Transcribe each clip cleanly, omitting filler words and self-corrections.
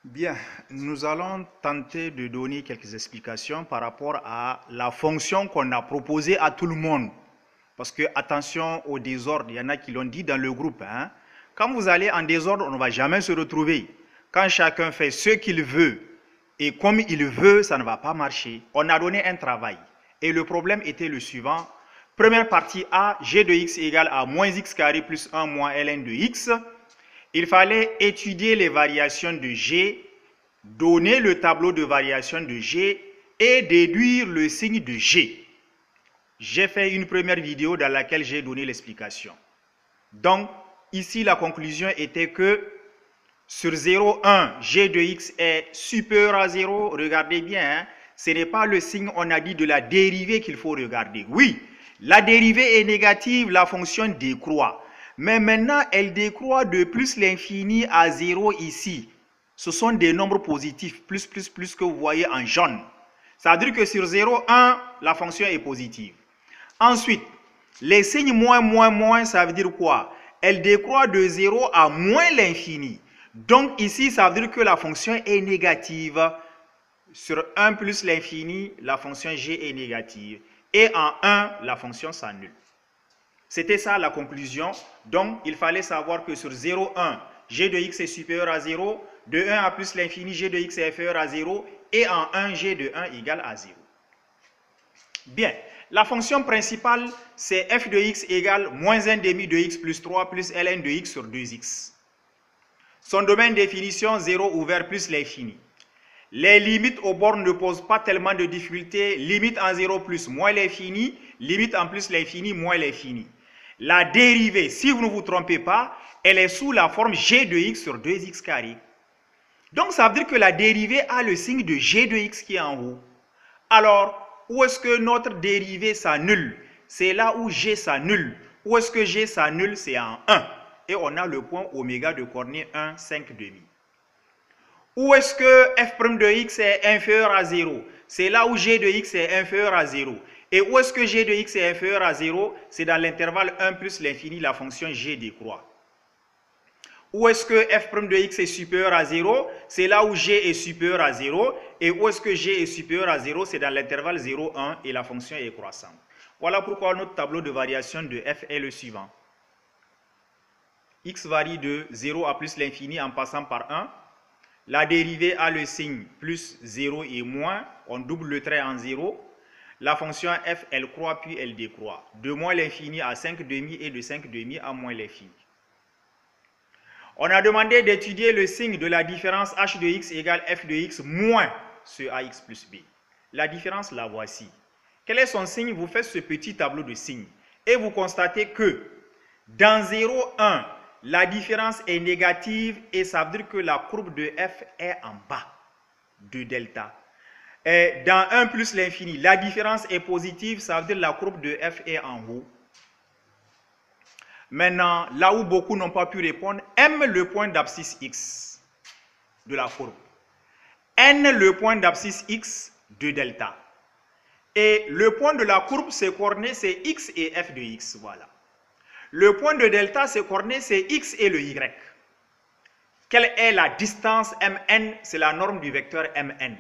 Bien, nous allons tenter de donner quelques explications par rapport à la fonction qu'on a proposée à tout le monde. Parce que, attention au désordre, il y en a qui l'ont dit dans le groupe. Quand vous allez en désordre, on ne va jamais se retrouver. Quand chacun fait ce qu'il veut et comme il veut, ça ne va pas marcher. On a donné un travail. Et le problème était le suivant. Première partie A, g de x égale à moins x carré plus 1 moins ln de x. Il fallait étudier les variations de G, donner le tableau de variation de G et déduire le signe de G. J'ai fait une première vidéo dans laquelle j'ai donné l'explication. Donc, ici, la conclusion était que sur 0, 1, G de x est supérieur à 0. Regardez bien, ce n'est pas le signe, on a dit, de la dérivée qu'il faut regarder. Oui, la dérivée est négative, la fonction décroît. Mais maintenant, elle décroît de plus l'infini à 0 ici. Ce sont des nombres positifs, plus que vous voyez en jaune. Ça veut dire que sur 0, 1, la fonction est positive. Ensuite, les signes moins, ça veut dire quoi? Elle décroît de 0 à moins l'infini. Donc ici, ça veut dire que la fonction est négative. Sur 1 plus l'infini, la fonction g est négative. Et en 1, la fonction s'annule. C'était ça la conclusion. Donc, il fallait savoir que sur 0, 1, g de x est supérieur à 0. De 1 à plus l'infini, g de x est inférieur à 0. Et en 1, g de 1 égale à 0. Bien, la fonction principale, c'est f de x égale moins 1 demi de x plus 3 plus ln de x sur 2x. Son domaine de définition, 0 ouvert plus l'infini. Les limites aux bornes ne posent pas tellement de difficultés. Limite en 0 plus moins l'infini, limite en plus l'infini moins l'infini. La dérivée, si vous ne vous trompez pas, elle est sous la forme g de x sur 2x carré. Donc ça veut dire que la dérivée a le signe de g de x qui est en haut. Alors, où est-ce que notre dérivée s'annule? C'est là où g s'annule. Où est-ce que g s'annule? C'est en 1. Et on a le point oméga de coordonnées 1, 5 demi. Où est-ce que f' de x est inférieur à 0? C'est là où g de x est inférieur à 0. Et où est-ce que g de x est inférieur à 0? C'est dans l'intervalle 1 plus l'infini, la fonction g décroît. Où est-ce que f' de x est supérieur à 0? C'est là où g est supérieur à 0. Et où est-ce que g est supérieur à 0? C'est dans l'intervalle 0, 1 et la fonction est croissante. Voilà pourquoi notre tableau de variation de f est le suivant. X varie de 0 à plus l'infini en passant par 1. La dérivée a le signe plus 0 et moins. On double le trait en 0. La fonction f, elle croît puis elle décroît. De moins l'infini à 5 demi et de 5 demi à moins l'infini. On a demandé d'étudier le signe de la différence h de x égale f de x moins ce ax plus b. La différence, la voici. Quel est son signe? Vous faites ce petit tableau de signes. Et vous constatez que dans 0, 1, la différence est négative et ça veut dire que la courbe de f est en bas de delta. Et dans 1 plus l'infini, la différence est positive, ça veut dire que la courbe de f est en haut. Maintenant, là où beaucoup n'ont pas pu répondre, m le point d'abscisse x de la courbe, n le point d'abscisse x de delta. Et le point de la courbe, ses coordonnées, c'est x et f de x, voilà. Le point de delta, ses coordonnées, c'est x et le y. Quelle est la distance mn? C'est la norme du vecteur mn.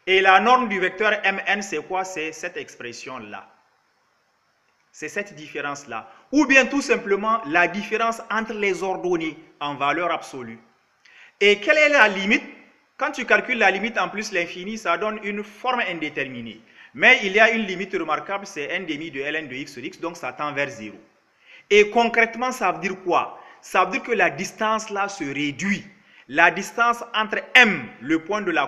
Et la norme du vecteur mn, c'est quoi? C'est cette expression-là. C'est cette différence-là. Ou bien tout simplement la différence entre les ordonnées en valeur absolue. Et quelle est la limite? Quand tu calcules la limite en plus l'infini, ça donne une forme indéterminée. Mais il y a une limite remarquable, c'est 1 demi de ln de x sur x, donc ça tend vers 0. Et concrètement, ça veut dire quoi? Ça veut dire que la distance là se réduit. La distance entre m, le point de la